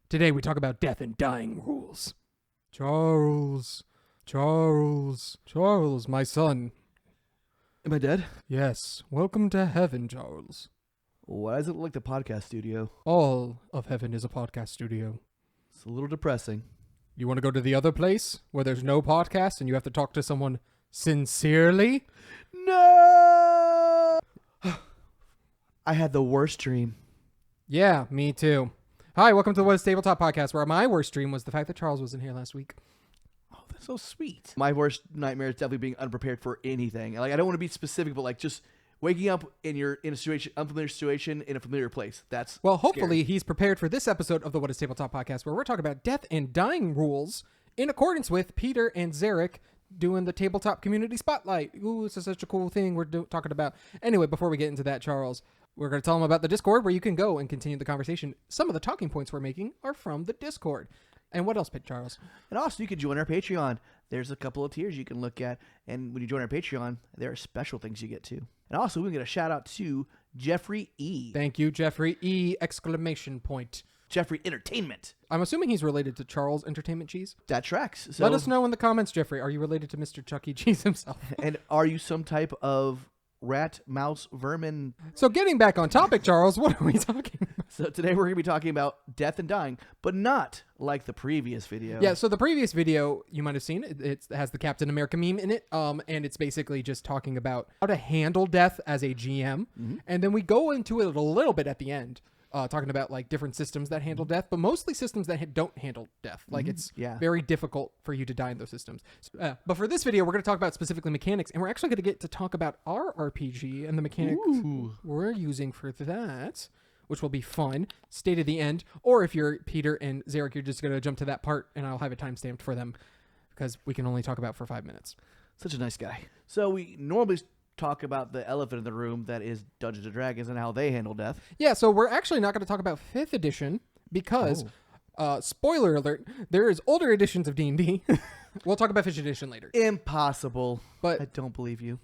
Today we talk about death and dying rules. Charles, my son. Am I dead? Yes, welcome to heaven, Charles. Why does it look like the podcast studio? All of heaven is a podcast studio. It's a little depressing. You want to go to the other place where there's no podcast and you have to talk to someone sincerely? No! I had the worst dream. Yeah, me too. Hi, welcome to the What is Tabletop podcast, where my worst dream was the fact that Charles wasn't here last week. Oh, that's so sweet. My worst nightmare is definitely being unprepared for anything. Like, I don't want to be specific, but like just waking up in a situation, unfamiliar situation in a familiar place. That's well, hopefully scary. he's prepared for this episode of the What is Tabletop podcast, where we're talking about death and dying rules in accordance with Peter and Zarek doing the Tabletop Community Spotlight. Ooh, this is such a cool thing we're talking about. Anyway, before we get into that, Charles, we're going to tell them about the Discord where you can go and continue the conversation. Some of the talking points we're making are from the Discord. And what else, Charles? And also, you can join our Patreon. There's a couple of tiers you can look at. And when you join our Patreon, there are special things you get too. And also, we get a shout out to Jeffrey E. Thank you, Jeffrey E! Exclamation point. Jeffrey Entertainment. I'm assuming he's related to Charles Entertainment Cheese. That tracks. So, let us know in the comments, Jeffrey. Are you related to Mr. Chuck E. Cheese himself? And are you some type of rat, mouse, vermin? So getting back on topic, Charles, what are we talking about? So today we're going to be talking about death and dying, but not like the previous video. Yeah, so the previous video, you might have seen, it has the Captain America meme in it, and it's basically just talking about how to handle death as a GM, and then we go into it a little bit at the end, talking about like different systems that handle death, but mostly systems that don't handle death. Like it's very difficult for you to die in those systems. But for this video, we're going to talk about specifically mechanics, and we're actually going to get to talk about our RPG and the mechanics we're using for that, which will be fun. Stay to the end. Or if you're Peter and Zarek, you're just going to jump to that part, and I'll have it timestamped for them because we can only talk about for 5 minutes. Such a nice guy. So we normally talk about the elephant in the room that is Dungeons & Dragons and how they handle death. Yeah, so we're actually not going to talk about 5th edition because, spoiler alert, there is older editions of D&D. We'll talk about 5th edition later. Impossible. But I don't believe you.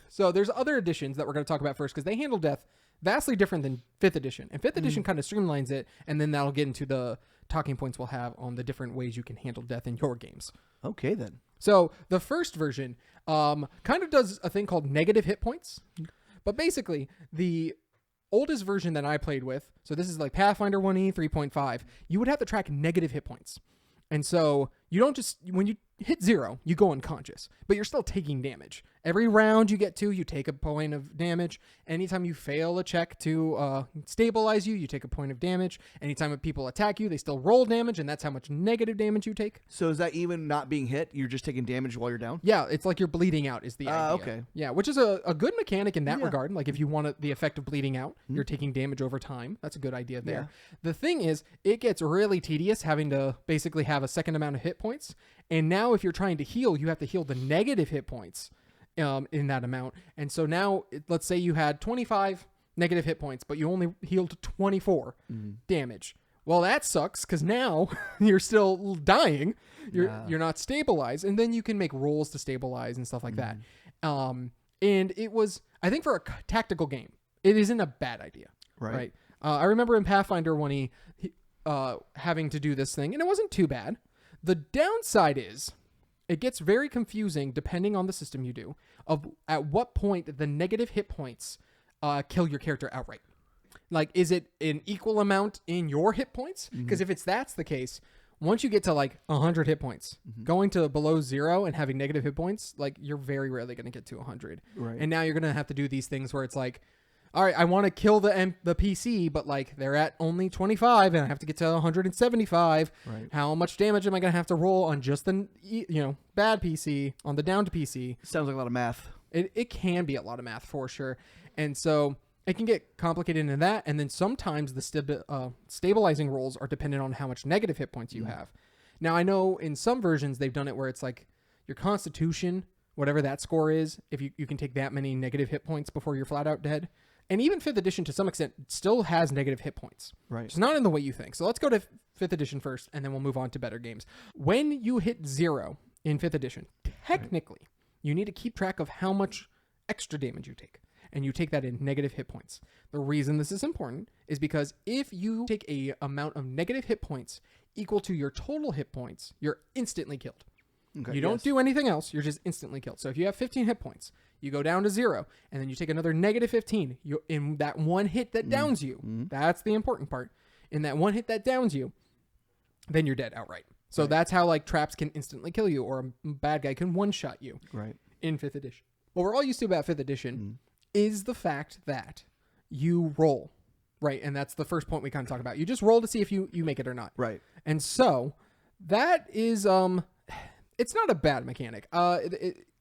So there's other editions that we're going to talk about first because they handle death vastly different than 5th edition. And 5th edition kind of streamlines it, and then that'll get into the talking points we'll have on the different ways you can handle death in your games. Okay, then. So the first version kind of does a thing called negative hit points. But basically, the oldest version that I played with, so this is like Pathfinder 1E 3.5, you would have to track negative hit points. And so you don't just, when you hit 0, you go unconscious, but you're still taking damage. Every round you get to, you take a point of damage. Anytime you fail a check to stabilize you, you take a point of damage. Anytime people attack you, they still roll damage, and that's how much negative damage you take. So is that even not being hit? You're just taking damage while you're down? Yeah, it's like you're bleeding out is the idea. Okay. Yeah, which is a good mechanic in that regard. Like if you want the effect of bleeding out, you're taking damage over time. That's a good idea there. Yeah. The thing is, it gets really tedious having to basically have a second amount of hit points. And now if you're trying to heal, you have to heal the negative hit points in that amount. And so now, let's say you had 25 negative hit points, but you only healed 24 damage. Well, that sucks because now you're still dying. You're not stabilized. And then you can make rolls to stabilize and stuff like that. And it was, I think for a tactical game, it isn't a bad idea. Right? I remember in Pathfinder 1E having to do this thing, and it wasn't too bad. The downside is it gets very confusing depending on the system you do of at what point the negative hit points kill your character outright. Like, is it an equal amount in your hit points? Because if that's the case, once you get to like 100 hit points, going to below 0 and having negative hit points, like you're very rarely going to get to 100. Right. And now you're going to have to do these things where it's like, all right, I want to kill the PC, but like they're at only 25 and I have to get to 175. Right. How much damage am I going to have to roll on just the bad PC, on the downed PC? Sounds like a lot of math. It can be a lot of math for sure. And so it can get complicated in that. And then sometimes the stabilizing rolls are dependent on how much negative hit points you have. Now, I know in some versions they've done it where it's like your constitution, whatever that score is, if you can take that many negative hit points before you're flat out dead. And even 5th edition, to some extent, still has negative hit points. Right. It's not in the way you think. So let's go to 5th edition first, and then we'll move on to better games. When you hit 0 in 5th edition, technically, you need to keep track of how much extra damage you take. and you take that in negative hit points. The reason this is important is because if you take a amount of negative hit points equal to your total hit points, you're instantly killed. Okay, you don't do anything else. You're just instantly killed. So if you have 15 hit points, you go down to 0, and then you take another negative 15. You in that one hit that downs you. That's the important part. In that one hit that downs you, then you're dead outright. So that's how like traps can instantly kill you, or a bad guy can one-shot you. Right. In 5th edition. What we're all used to about 5th edition is the fact that you roll, right? And that's the first point we kind of talk about. You just roll to see if you make it or not. Right. And so that is it's not a bad mechanic.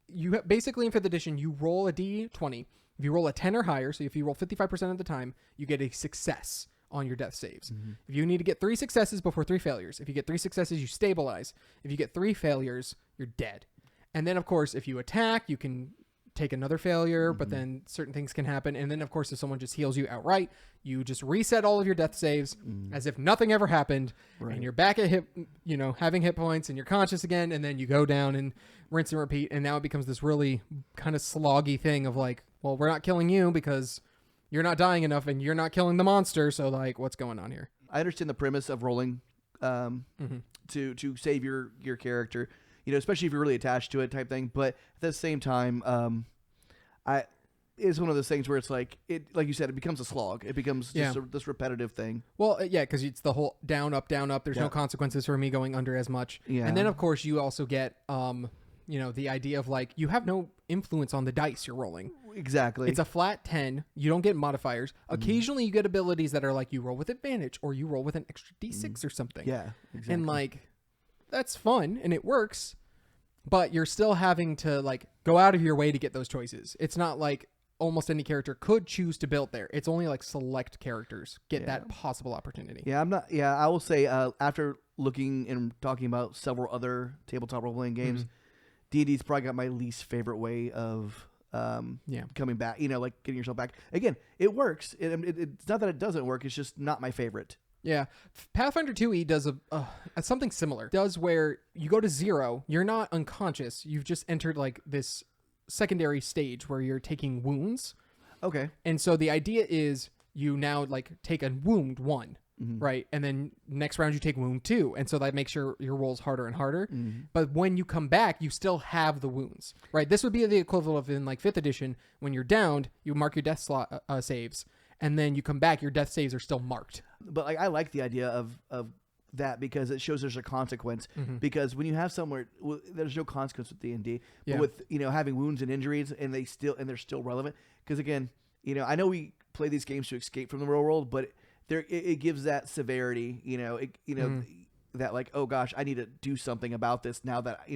You basically in 5th edition, you roll a d20. If you roll a 10 or higher, so if you roll 55% of the time, you get a success on your death saves. If you need to get 3 successes before 3 failures. If you get 3 successes, you stabilize. If you get 3 failures, you're dead. And then, of course, if you attack, you can take another failure, but then certain things can happen. And then, of course, if someone just heals you outright, you just reset all of your death saves as if nothing ever happened, and you're back at having hit points, and you're conscious again, and then you go down and rinse and repeat. And now it becomes this really kind of sloggy thing of like, well, we're not killing you because you're not dying enough, and you're not killing the monster. So, like, what's going on here? I understand the premise of rolling to save your character. Especially if you're really attached to it type thing. But at the same time, it's one of those things where it's like you said, it becomes a slog. It becomes just this repetitive thing. Well, because it's the whole down, up, down, up. There's no consequences for me going under as much. Yeah. And then, of course, you also get, the idea of like, you have no influence on the dice you're rolling. Exactly. It's a flat 10. You don't get modifiers. Occasionally, you get abilities that are like, you roll with advantage, or you roll with an extra D6 or something. Yeah, exactly. And like, that's fun and it works, but you're still having to like go out of your way to get those choices. It's not like almost any character could choose to build there. It's only like select characters get that possible opportunity. Yeah, I will say after looking and talking about several other tabletop role-playing games, D&D's probably got my least favorite way of coming back, like getting yourself back. Again, it works. It's not that it doesn't work. It's just not my favorite. Yeah. Pathfinder 2e does something similar. It does where you go to 0, you're not unconscious. You've just entered like this secondary stage where you're taking wounds. Okay. And so the idea is you now like take a wound 1, right? And then next round you take wound 2. And so that makes your rolls harder and harder. But when you come back, you still have the wounds, right? This would be the equivalent of in like 5th edition, when you're downed, you mark your death slot saves. And then you come back, your death saves are still marked. But like, I like the idea of that because it shows there's a consequence. Because when you have somewhere, there's no consequence with D&D. But with having wounds and injuries, and they're still relevant. Because again, I know we play these games to escape from the real world, but it gives that severity. That like, oh gosh, I need to do something about this now that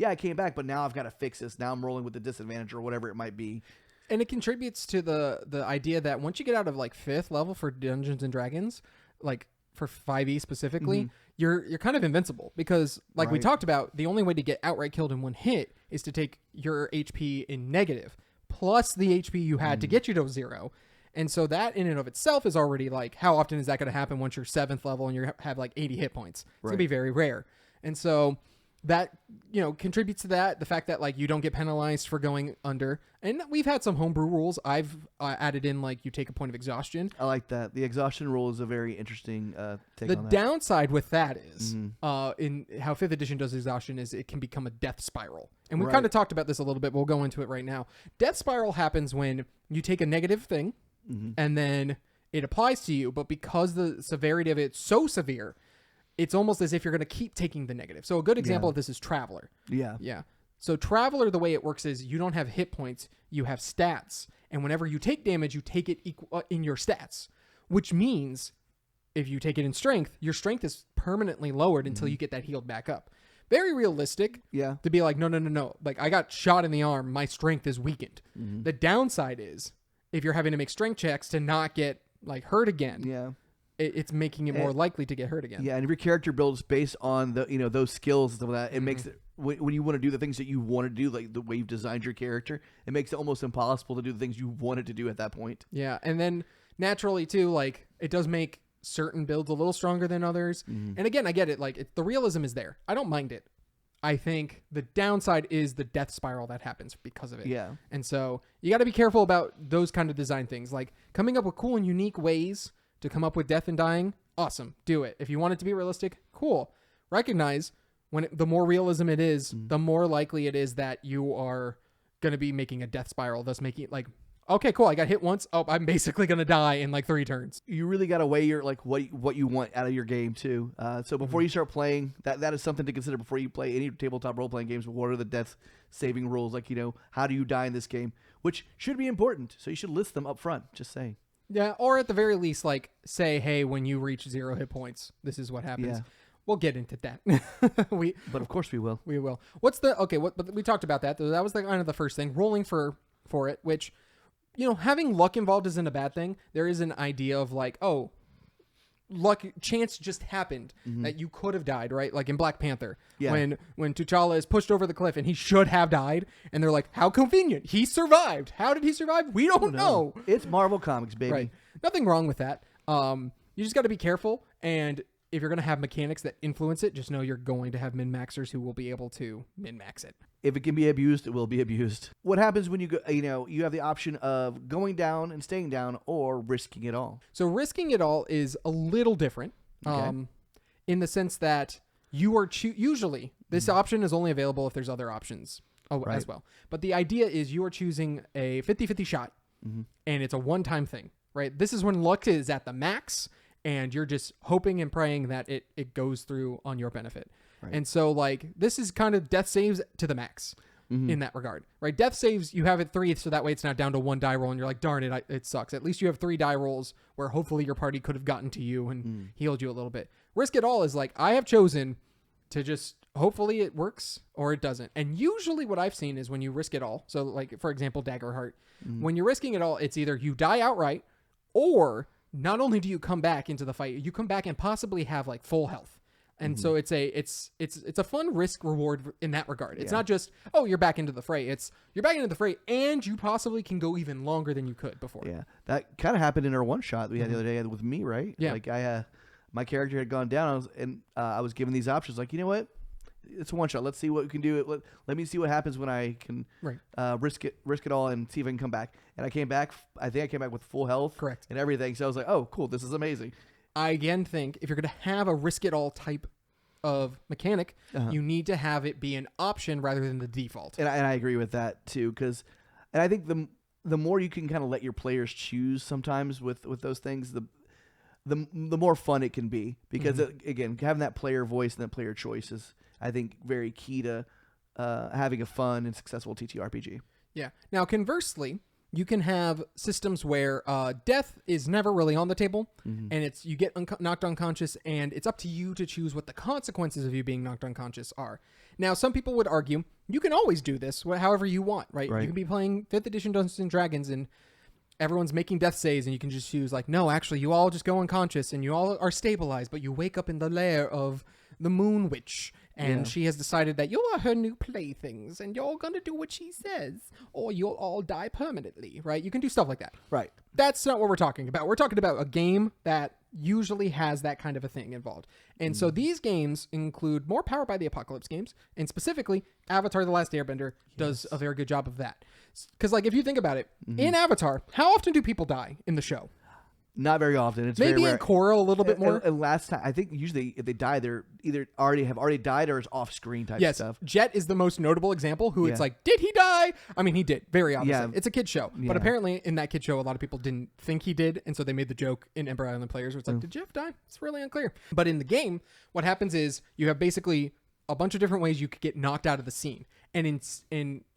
I came back, but now I've got to fix this. Now I'm rolling with the disadvantage or whatever it might be. And it contributes to the idea that once you get out of like 5th level for Dungeons and Dragons, like for 5e specifically, you're kind of invincible because like we talked about, the only way to get outright killed in one hit is to take your HP in negative plus the HP you had to get you to 0. And so that in and of itself is already like, how often is that going to happen once you're 7th level and you have like 80 hit points? It's going to be very rare. And so that, contributes to that. The fact that like you don't get penalized for going under. And we've had some homebrew rules. I've added in like you take a point of exhaustion. I like that. The exhaustion rule is a very interesting take on that. The downside with that is in how 5th edition does exhaustion is it can become a death spiral. And we kind of talked about this a little bit. We'll go into it right now. Death spiral happens when you take a negative thing and then it applies to you. But because the severity of it's so severe, it's almost as if you're going to keep taking the negative. So a good example of this is Traveler. Yeah. So Traveler, the way it works is you don't have hit points, you have stats. And whenever you take damage, you take it in your stats, which means if you take it in strength, your strength is permanently lowered until you get that healed back up. Very realistic to be like, no. Like I got shot in the arm, my strength is weakened. The downside is if you're having to make strength checks to not get like hurt again. It's making it more likely to get hurt again. Yeah, and if your character builds based on the those skills and stuff like that, it makes it when you want to do the things that you want to do, like the way you've designed your character, it makes it almost impossible to do the things you wanted to do at that point. Yeah, and then naturally too, like it does make certain builds a little stronger than others. And again, I get it. Like the realism is there. I don't mind it. I think the downside is the death spiral that happens because of it. Yeah. And so you got to be careful about those kind of design things. Like coming up with cool and unique ways to come up with death and dying. Awesome. Do it. If you want it to be realistic, cool. Recognize the more realism it is, the more likely it is that you are going to be making a death spiral, thus making it like, okay, cool. I got hit once. Oh, I'm basically going to die in like 3 turns. You really got to weigh your like what you want out of your game too. So before you start playing, that is something to consider before you play any tabletop role playing games. What are the death saving rules? Like, how do you die in this game? Which should be important. So you should list them up front. Just saying. Yeah, or at the very least, like say, hey, when you reach 0 hit points, this is what happens. Yeah. We'll get into that. But of course we will. We will. But we talked about that. That was kind of the first thing. Rolling for it, which, having luck involved isn't a bad thing. There is an idea of like, oh, luck, chance just happened that you could have died, right? Like in Black Panther, when T'Challa is pushed over the cliff and he should have died, and they're like, how convenient, he survived. How did he survive? We don't know. It's Marvel Comics, baby. Right. Nothing wrong with that. You just got to be careful, and if you're going to have mechanics that influence it, just know you're going to have min-maxers who will be able to min-max it. If it can be abused, it will be abused. What happens when you go, you have the option of going down and staying down or risking it all? So risking it all is a little different in the sense that you are usually this option is only available if there's other options as well. But the idea is you are choosing a 50-50 shot and it's a one-time thing, right? This is when luck is at the max and you're just hoping and praying that it goes through on your benefit. Right. And so like this is kind of death saves to the max in that regard, right? Death saves, you have it 3, so that way it's not down to 1 die roll and you're like, darn it, it sucks. At least you have 3 die rolls where hopefully your party could have gotten to you and healed you a little bit. Risk it all is like, I have chosen to just, hopefully it works or it doesn't. And usually what I've seen is when you risk it all, so like for example, Daggerheart, when you're risking it all, it's either you die outright or not only do you come back into the fight, you come back and possibly have like full health. And so it's a fun risk reward in that regard. It's not just, oh, you're back into the fray. It's you're back into the fray and you possibly can go even longer than you could before. Yeah. That kind of happened in our one shot we had the other day with me, right? Yeah. Like my character had gone down I was given these options like, you know what? It's a one shot. Let's see what we can do. Let me see what happens when I can risk it all and see if I can come back. And I came back. I think I came back with full health. Correct. And everything. So I was like, oh, cool. This is amazing. I again think if you're going to have a risk it all type of mechanic, you need to have it be an option rather than the default. And I agree with that too, and I think the more you can kind of let your players choose sometimes with those things, the more fun it can be, because again, having that player voice and that player choice is, I think, very key to having a fun and successful TTRPG. Yeah. Now, conversely, you can have systems where death is never really on the table, and you get knocked unconscious, and it's up to you to choose what the consequences of you being knocked unconscious are. Now, some people would argue you can always do this however you want, right? You can be playing 5th edition Dungeons and Dragons, and everyone's making death saves, and you can just choose like, no, actually, you all just go unconscious, and you all are stabilized, but you wake up in the lair of the Moon Witch, and she has decided that you are her new playthings, and you're gonna do what she says, or you'll all die permanently, right? You can do stuff like that. Right. That's not what we're talking about. We're talking about a game that usually has that kind of a thing involved. And so these games include more Powered by the Apocalypse games, and specifically Avatar: The Last Airbender does a very good job of that. Because like if you think about it, in Avatar, how often do people die in the show? Not very often. It's maybe very rare. In Korra a little bit more. And last time, I think usually if they die, they're either already died or is off screen type stuff. Jet is the most notable example. Who it's like, did he die? I mean, he did. Very obviously. Yeah. It's a kid show, but apparently in that kid show, a lot of people didn't think he did, and so they made the joke in Ember Island Players, where it's like, did Jeff die? It's really unclear. But in the game, what happens is you have basically a bunch of different ways you could get knocked out of the scene, and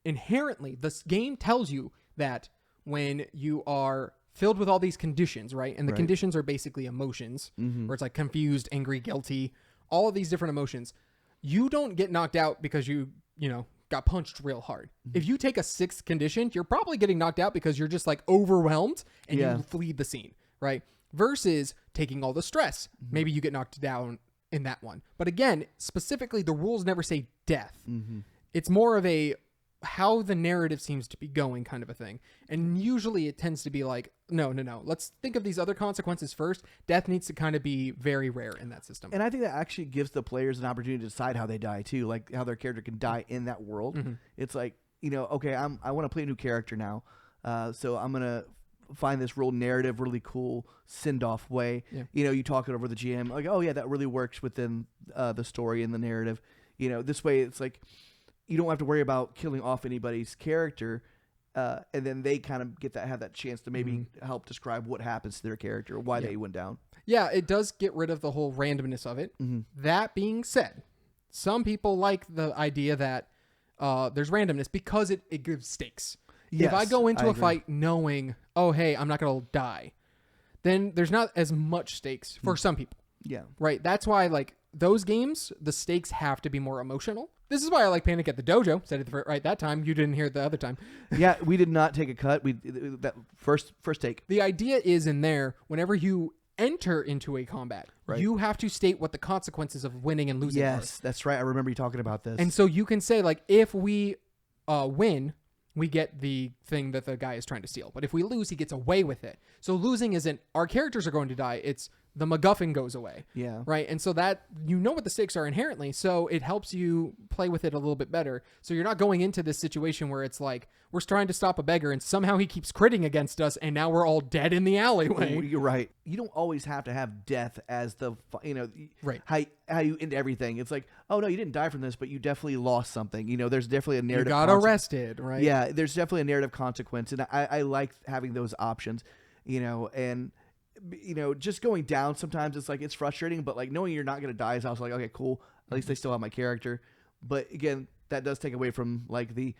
inherently, this game tells you that when you are filled with all these conditions, right? And the conditions are basically emotions, where it's like confused, angry, guilty, all of these different emotions. You don't get knocked out because you got punched real hard. If you take a 6th condition, you're probably getting knocked out because you're just like overwhelmed and you flee the scene, right? Versus taking all the stress. Maybe you get knocked down in that one. But again, specifically, the rules never say death. It's more of a how the narrative seems to be going, kind of a thing. And usually it tends to be like, no. Let's think of these other consequences first. Death needs to kind of be very rare in that system. And I think that actually gives the players an opportunity to decide how they die too, like how their character can die in that world. It's like, okay, I want to play a new character now, so I'm gonna find this real narrative, really cool send-off way. You talk it over the GM, like, oh yeah, that really works within the story and the narrative. This way it's like you don't have to worry about killing off anybody's character, and then they kind of have that chance to maybe help describe what happens to their character, why they went down. Yeah, it does get rid of the whole randomness of it. That being said, some people like the idea that there's randomness because it gives stakes. Yes, if I go into a fight knowing, oh, hey, I'm not going to die, then there's not as much stakes for some people. Yeah. Right? That's why, like, those games, the stakes have to be more emotional. This is why I like Panic at the Dojo. Said it right that time. You didn't hear it the other time. Yeah, we did not take a cut. That first take. The idea is in there, whenever you enter into a combat, you have to state what the consequences of winning and losing are. Yes, that's right. I remember you talking about this. And so you can say, like, if we win, we get the thing that the guy is trying to steal. But if we lose, he gets away with it. So losing isn't our characters are going to die. It's the MacGuffin goes away. Yeah. Right. And so that what the stakes are inherently. So it helps you play with it a little bit better. So you're not going into this situation where it's like we're trying to stop a beggar and somehow he keeps critting against us and now we're all dead in the alleyway. You're right. You don't always have to have death as the right. How you end everything. It's like, oh no, you didn't die from this, but you definitely lost something. There's definitely a narrative. You got arrested, right? Yeah, there's definitely a narrative consequence, and I like having those options. And just going down sometimes it's like it's frustrating, but like knowing you're not going to die is also like, okay, cool. At least I still have my character. But again, that does take away from like the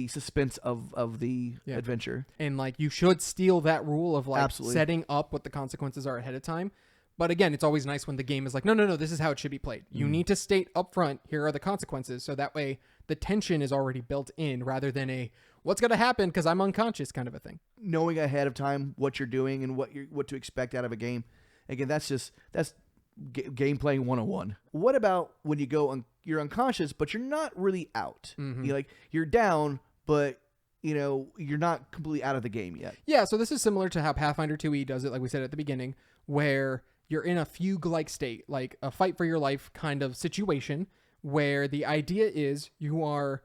suspense of the adventure. And like you should steal that rule of like Absolutely. Setting up what the consequences are ahead of time. But again, it's always nice when the game is like, no, this is how it should be played. You need to state up front, here are the consequences. So that way the tension is already built in rather than a what's going to happen because I'm unconscious kind of a thing. Knowing ahead of time what you're doing and what to expect out of a game. Again, that's game playing 101. What about when you go you're unconscious, but you're not really out? You're down, but you're not completely out of the game yet. Yeah, so this is similar to how Pathfinder 2e does it, like we said at the beginning, where you're in a fugue-like state, like a fight for your life kind of situation, where the idea is you are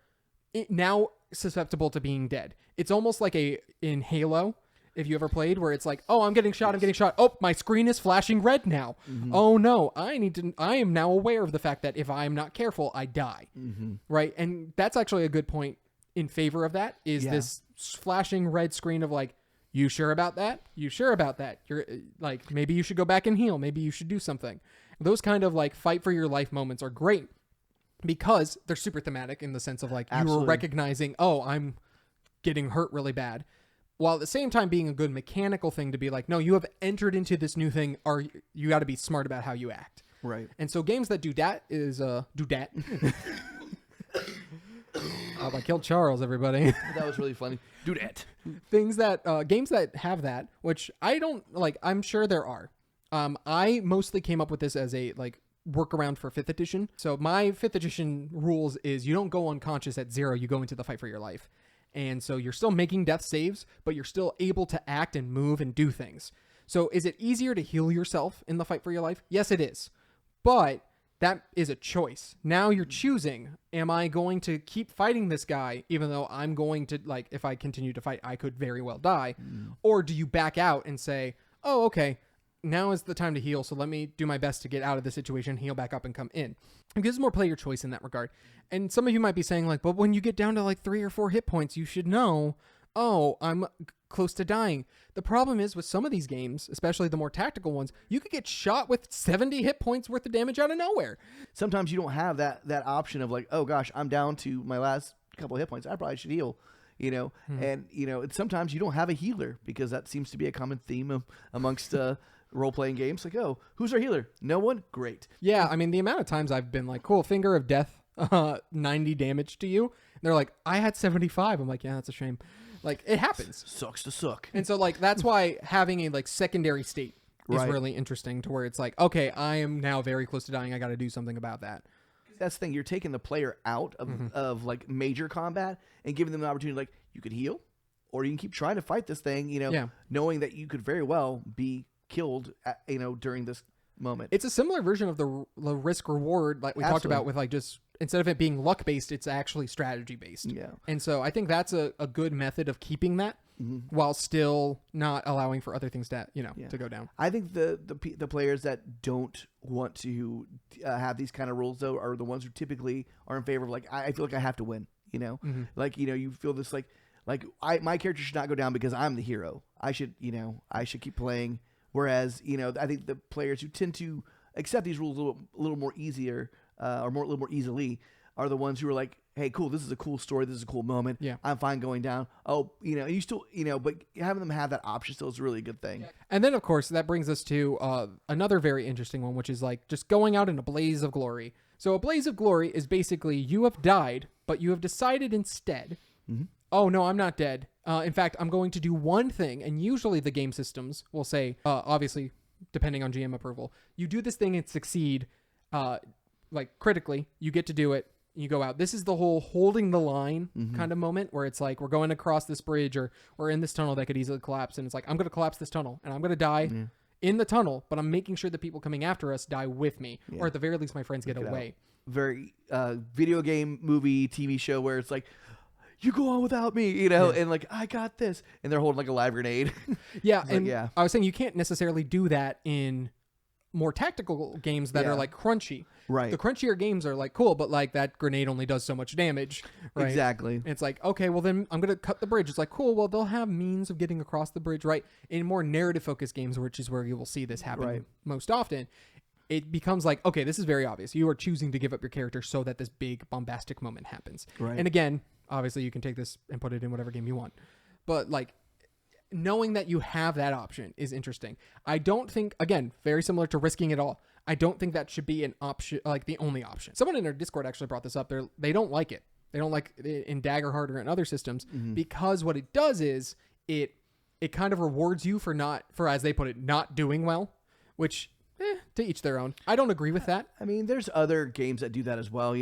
now susceptible to being dead. It's almost like in Halo, if you ever played, where it's like, oh, I'm getting shot. Oh, my screen is flashing red now. Oh no, I am now aware of the fact that if I'm not careful, I die. Right? And that's actually a good point in favor of that, is this flashing red screen of like, you sure about that? You sure about that? You're like, maybe you should go back and heal. Maybe you should do something. Those kind of like fight for your life moments are great because they're super thematic in the sense of like you were recognizing, oh, I'm getting hurt really bad. While at the same time being a good mechanical thing to be like, no, you have entered into this new thing. You got to be smart about how you act. Right. And so games that do that is do that. Oh, I killed Charles, everybody. That was really funny. Do that. Things that games that have that, which I don't like. I'm sure there are. I mostly came up with this as a like workaround for 5th edition. So my 5th edition rules is you don't go unconscious at 0. You go into the fight for your life, and so you're still making death saves, but you're still able to act and move and do things. So is it easier to heal yourself in the fight for your life? Yes, it is, but that is a choice. Now you're choosing, am I going to keep fighting this guy even though I'm going to, like, if I continue to fight, I could very well die? Or do you back out and say, oh, okay, now is the time to heal, so let me do my best to get out of the situation, heal back up and come in. It gives more player choice in that regard. And some of you might be saying, like, but when you get down to like 3 or 4 hit points, you should know, oh, I'm close to dying. The problem is with some of these games, especially the more tactical ones, you could get shot with 70 hit points worth of damage out of nowhere. Sometimes you don't have that option of like, oh gosh, I'm down to my last couple of hit points. I probably should heal, and sometimes you don't have a healer because that seems to be a common theme amongst role-playing games. Like, oh, who's our healer? No one? Great. Yeah, I mean, the amount of times I've been like, cool, Finger of Death, 90 damage to you. And they're like, I had 75. I'm like, yeah, that's a shame. Like, it happens. Sucks to suck. And so, like, that's why having a, like, secondary state is really interesting to where it's like, okay, I am now very close to dying. I got to do something about that. that's the thing. You're taking the player out of like major combat and giving them an opportunity. Like, you could heal, or you can keep trying to fight this thing. Knowing that you could very well be killed. During this moment. It's a similar version of the risk reward like we talked about with like just instead of it being luck based, it's actually strategy based. Yeah. And so I think that's a good method of keeping that while still not allowing for other things to to go down. I think the players that don't want to have these kind of rules though are the ones who typically are in favor of like I feel like I have to win. Like you feel this like my character should not go down because I'm the hero. I should keep playing. Whereas, I think the players who tend to accept these rules a little more easier or a little more easily are the ones who are like, hey, cool, this is a cool story. This is a cool moment. Yeah. I'm fine going down. Oh, and you still, but having them have that option still is a really good thing. And then, of course, that brings us to another very interesting one, which is like just going out in a blaze of glory. So a blaze of glory is basically you have died, but you have decided instead, oh, no, I'm not dead. In fact, I'm going to do one thing, and usually the game systems will say, obviously, depending on GM approval, you do this thing and succeed, like critically, you get to do it, you go out. This is the whole holding the line kind of moment where it's like we're going across this bridge or we're in this tunnel that could easily collapse, and it's like I'm going to collapse this tunnel, and I'm going to die in the tunnel, but I'm making sure the people coming after us die with me, or at the very least my friends get away. Very video game, movie, TV show where it's like, you go on without me, and like, I got this. And they're holding like a live grenade. I was saying you can't necessarily do that in more tactical games that are like crunchy. Right. The crunchier games are like, cool, but like that grenade only does so much damage. Right? Exactly. And it's like, okay, well then I'm going to cut the bridge. It's like, cool, well they'll have means of getting across the bridge, right? In more narrative focused games, which is where you will see this happen most often, it becomes like, okay, this is very obvious. You are choosing to give up your character so that this big bombastic moment happens. Right. And again, obviously you can take this and put it in whatever game you want, but like knowing that you have that option is interesting. I don't think, again, very similar to risking it all, I don't think that should be an option, like the only option. Someone in our Discord actually brought this up. They don't like it. They don't like it in Daggerheart or in other systems because what it does is it kind of rewards you for as they put it, not doing well, which to each their own. I don't agree with that. I mean, there's other games that do that as well,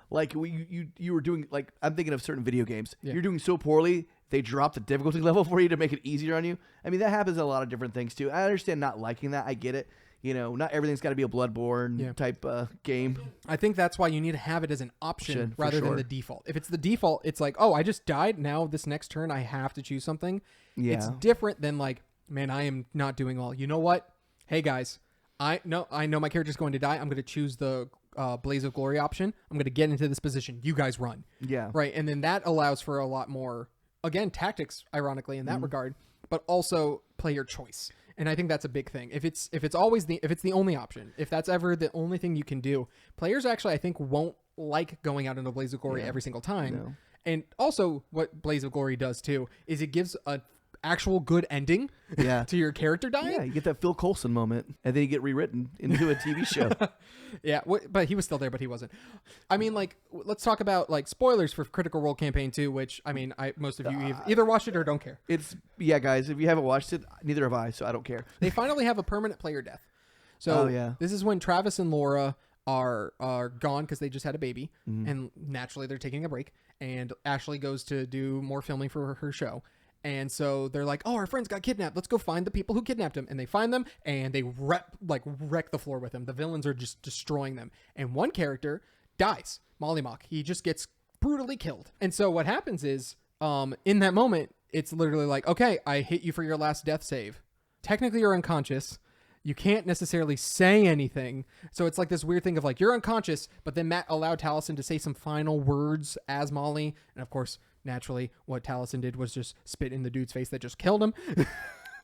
like you were doing, like, I'm thinking of certain video games. You're doing so poorly, they drop the difficulty level for you to make it easier on you. I mean, that happens in a lot of different things too. I understand not liking that. I get it. Not everything's got to be a Bloodborne type game. I think that's why you need to have it as an option rather than the default. If it's the default, it's like, oh, I just died. Now this next turn, I have to choose something. Yeah. It's different than like, man, I am not doing well. You know what? Hey guys, I know my character's going to die. I'm going to choose the Blaze of Glory option. I'm going to get into this position. You guys run. Yeah. Right. And then that allows for a lot more, again, tactics, ironically, in that regard, but also player choice. And I think that's a big thing. If it's the only option, if that's ever the only thing you can do, players actually, I think, won't like going out into Blaze of Glory every single time. No. And also what Blaze of Glory does too is it gives a actual good ending to your character dying. Yeah, you get that Phil Coulson moment, and then you get rewritten into a TV show. But he was still there, but he wasn't. I mean, like, let's talk about like spoilers for Critical Role Campaign 2, which I mean, most of you either watched it or don't care. Guys, if you haven't watched it, neither have I, so I don't care. They finally have a permanent player death. So this is when Travis and Laura are gone because they just had a baby, and naturally they're taking a break. And Ashley goes to do more filming for her show. And so they're like, oh, our friends got kidnapped. Let's go find the people who kidnapped him. And they find them, and they wreck the floor with them. The villains are just destroying them. And one character dies, Mollymock. He just gets brutally killed. And so what happens is, in that moment, it's literally like, okay, I hit you for your last death save. Technically, you're unconscious. You can't necessarily say anything. So it's like this weird thing of like, you're unconscious, but then Matt allowed Taliesin to say some final words as Molly. And of course, naturally, what Taliesin did was just spit in the dude's face that just killed him.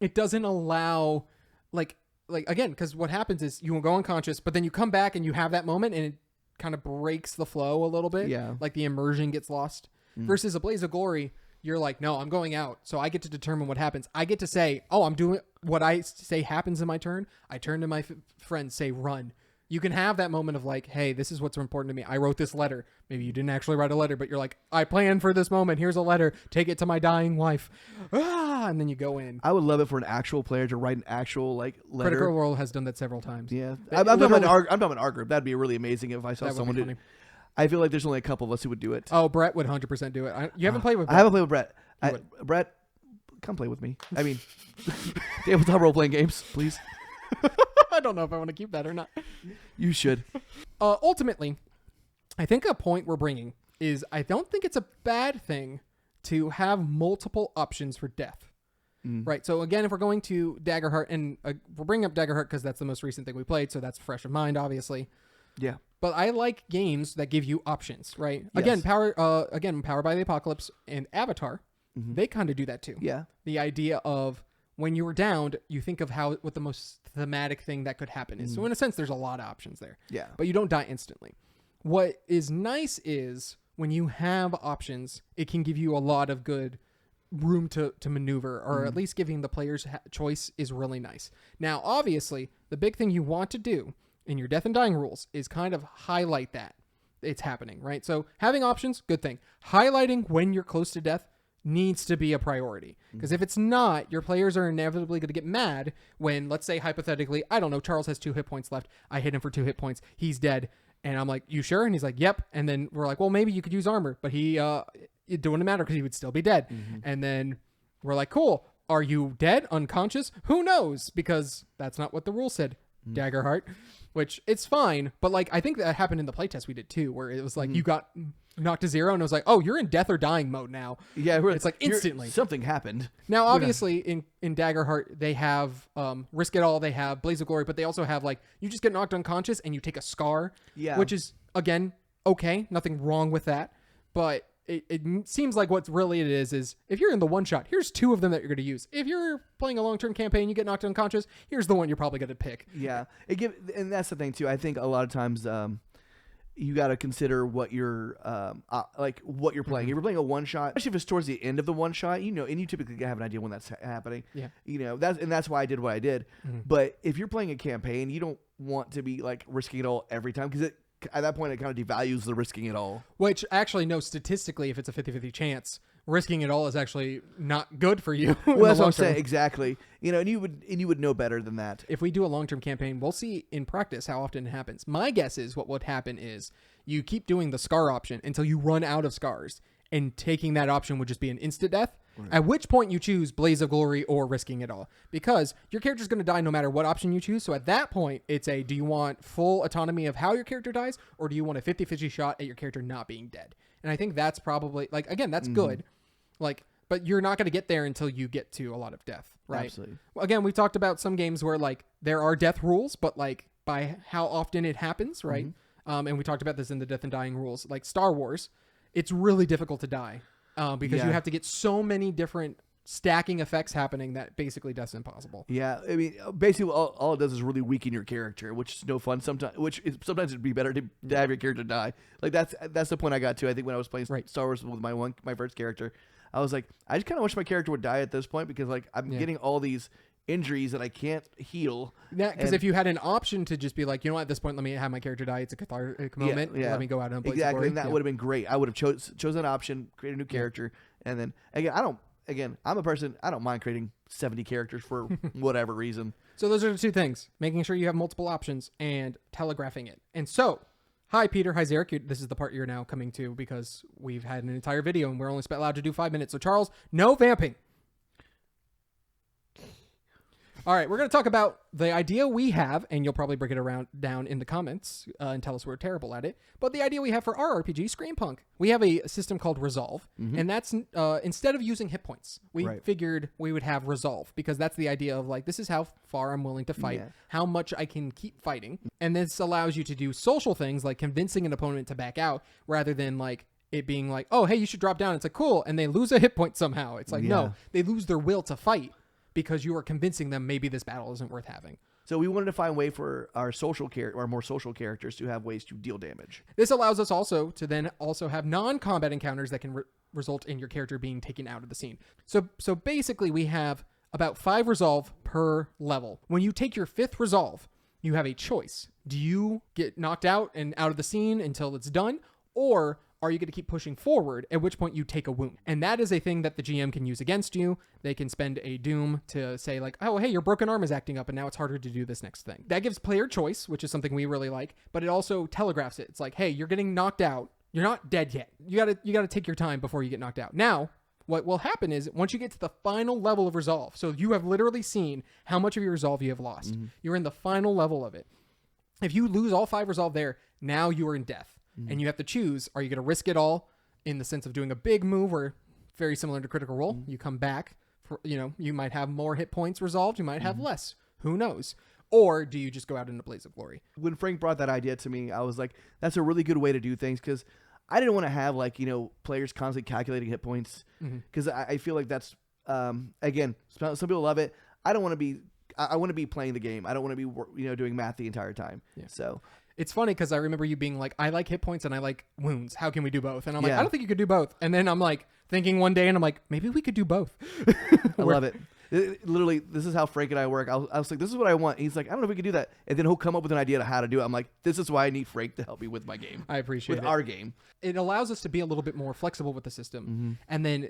It doesn't allow, like again, because what happens is you will go unconscious, but then you come back and you have that moment and it kind of breaks the flow a little bit. Yeah. Like the immersion gets lost. Versus a Blaze of Glory, you're like, no, I'm going out. So I get to determine what happens. I get to say, oh, I'm doing what I say happens in my turn. I turn to my friends, say run. You can have that moment of like, hey, this is what's important to me. I wrote this letter. Maybe you didn't actually write a letter, but you're like, I planned for this moment. Here's a letter. Take it to my dying wife. And then you go in. I would love it for an actual player to write an actual like letter. Critical Role has done that several times. Yeah. I'm talking about our group. That'd be really amazing if I saw someone do it. I feel like there's only a couple of us who would do it. Oh, Brett would 100% do it. You haven't played with Brett. I haven't played with Brett. Brett, come play with me. I mean, tabletop role-playing games, please. I don't know if I want to keep that or not. You should. Ultimately, I think a point we're bringing is I don't think it's a bad thing to have multiple options for death. Right. So again, if we're going to Daggerheart, and we're bringing up Daggerheart because that's the most recent thing we played, so that's fresh in mind, obviously. Yeah. But I like games that give you options, right? Yes. Again, Powered by the Apocalypse and Avatar, they kind of do that too. Yeah. The idea of when you were downed, you think of what the most thematic thing that could happen is. So in a sense, there's a lot of options there. Yeah. But you don't die instantly. What is nice is when you have options, it can give you a lot of good room to maneuver, or at least giving the players choice is really nice. Now, obviously, the big thing you want to do in your death and dying rules is kind of highlight that it's happening, right? So having options, good thing. Highlighting when you're close to death needs to be a priority, because if it's not, your players are inevitably going to get mad when, let's say hypothetically, I don't know, Charles has 2 hit points left. I hit him for 2 hit points. He's dead. And I'm like, you sure? And he's like, yep. And then we're like, well, maybe you could use armor, but it wouldn't matter because he would still be dead. And then we're like, cool. Are you dead? Unconscious? Who knows? Because that's not what the rule said. Daggerheart, which it's fine, but like I think that happened in the playtest we did too, where it was like you got knocked to 0 and it was like, oh, you're in death or dying mode now. Yeah, it's like instantly something happened. Now obviously in Daggerheart they have Risk It All, they have Blaze of Glory, but they also have like you just get knocked unconscious and you take a scar, which is again okay, nothing wrong with that, but it seems like what really it is if you're in the one shot, here's 2 of them that you're going to use. If you're playing a long-term campaign, you get knocked unconscious, here's the one you're probably going to pick. Yeah. And that's the thing too. I think a lot of times you got to consider what you're what you're playing. If you're playing a one shot, especially if it's towards the end of the one shot, and you typically have an idea when that's happening. Yeah. That's why I did what I did. But if you're playing a campaign, you don't want to be like risking it all every time, because at that point, it kind of devalues the risking it all. Which actually, no, statistically, if it's a 50-50 chance, risking it all is actually not good for you. Well, that's what I'm saying. Exactly. And you would know better than that. If we do a long-term campaign, we'll see in practice how often it happens. My guess is what would happen is you keep doing the scar option until you run out of scars, and taking that option would just be an instant death. Right. At which point you choose Blaze of Glory or Risking It All, because your character's going to die no matter what option you choose. So at that point, it's do you want full autonomy of how your character dies, or do you want a 50-50 shot at your character not being dead? And I think that's probably, like, again, that's good. Like, but you're not going to get there until you get to a lot of death, right? Absolutely. Well, again, we talked about some games where, like, there are death rules, but, like, by how often it happens, right? And we talked about this in the death and dying rules. Like Star Wars, it's really difficult to die. Because you have to get so many different stacking effects happening that basically death's impossible. Yeah, I mean, basically all it does is really weaken your character, which is no fun sometimes. Sometimes it'd be better to have your character die. Like that's the point I got to. I think when I was playing Star Wars with my first character, I was like, I just kind of wish my character would die at this point, because like I'm getting all these injuries that I can't heal. Yeah, because if you had an option to just be like, you know what, at this point, let me have my character die. It's a cathartic moment. Let me go out and Blaze exactly, Glory. And that would have been great. I would have chosen an option, create a new character, and then again, I'm a person, I don't mind creating 70 characters for whatever reason. So those are the 2 things: making sure you have multiple options and telegraphing it. And so, hi Peter, hi Zarek. This is the part you're now coming to, because we've had an entire video and we're only allowed to do 5 minutes. So Charles, no vamping. All right, we're going to talk about the idea we have, and you'll probably break it down in the comments and tell us we're terrible at it, but the idea we have for our RPG, Screampunk. We have a system called Resolve, and that's instead of using hit points, we figured we would have Resolve, because that's the idea of like, this is how far I'm willing to fight, how much I can keep fighting, and this allows you to do social things like convincing an opponent to back out, rather than like it being like, oh, hey, you should drop down. It's like, cool, and they lose a hit point somehow. It's like, no, they lose their will to fight, because you are convincing them maybe this battle isn't worth having. So we wanted to find a way for our more social characters to have ways to deal damage. This allows us also to then also have non-combat encounters that can result in your character being taken out of the scene. So basically we have about 5 resolve per level. When you take your 5th resolve, you have a choice. Do you get knocked out and out of the scene until it's done? Or are you going to keep pushing forward, at which point you take a wound? And that is a thing that the GM can use against you. They can spend a doom to say like, oh, hey, your broken arm is acting up and now it's harder to do this next thing. That gives player choice, which is something we really like, but it also telegraphs it. It's like, hey, you're getting knocked out. You're not dead yet. You gotta take your time before you get knocked out. Now, what will happen is once you get to the final level of resolve, so you have literally seen how much of your resolve you have lost. You're in the final level of it. If you lose all 5 resolve there, now you are in death. And you have to choose, are you going to risk it all in the sense of doing a big move or very similar to Critical Role? You come back, for, you might have more hit points resolved. You might have less. Who knows? Or do you just go out in a blaze of glory? When Frank brought that idea to me, I was like, that's a really good way to do things because I didn't want to have players constantly calculating hit points because I feel like that's, again, some people love it. I don't want to be, I want to be playing the game. I don't want to be, doing math the entire time. Yeah. So it's funny because I remember you being like, I like hit points and I like wounds. How can we do both? And I'm like, I don't think you could do both. And then I'm like thinking one day and I'm like, maybe we could do both. I love it. Literally, this is how Frank and I work. I was like, this is what I want. He's like, I don't know if we can do that. And then he'll come up with an idea of how to do it. I'm like, this is why I need Frank to help me with my game. I appreciate it. With our game. It allows us to be a little bit more flexible with the system. And then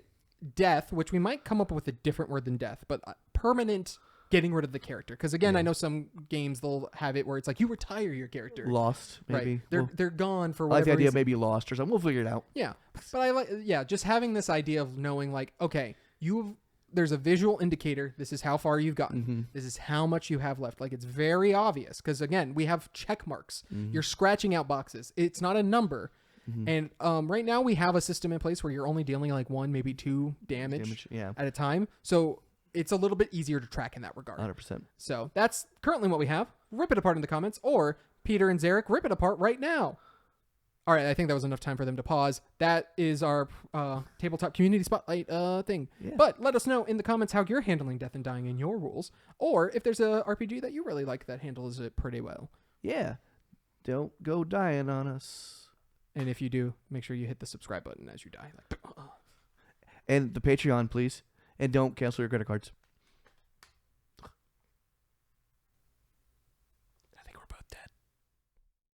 death, which we might come up with a different word than death, but permanent getting rid of the character. Because again, I know some games they'll have it where it's like you retire your character. Lost, maybe. Right. They're gone for whatever I like the idea reason. Maybe lost or something. We'll figure it out. Yeah. But I like just having this idea of knowing like, okay, there's a visual indicator. This is how far you've gotten. This is how much you have left. Like it's very obvious because again, we have check marks. You're scratching out boxes. It's not a number. And right now we have a system in place where you're only dealing like 1, maybe 2 damage at a time. So it's a little bit easier to track in that regard. 100%. So that's currently what we have. Rip it apart in the comments, or Peter and Zarek, rip it apart right now. All right, I think that was enough time for them to pause. That is our tabletop community spotlight thing. Yeah. But let us know in the comments how you're handling death and dying in your rules, or if there's a RPG that you really like that handles it pretty well. Yeah. Don't go dying on us. And if you do, make sure you hit the subscribe button as you die. And the Patreon, please. And don't cancel your credit cards.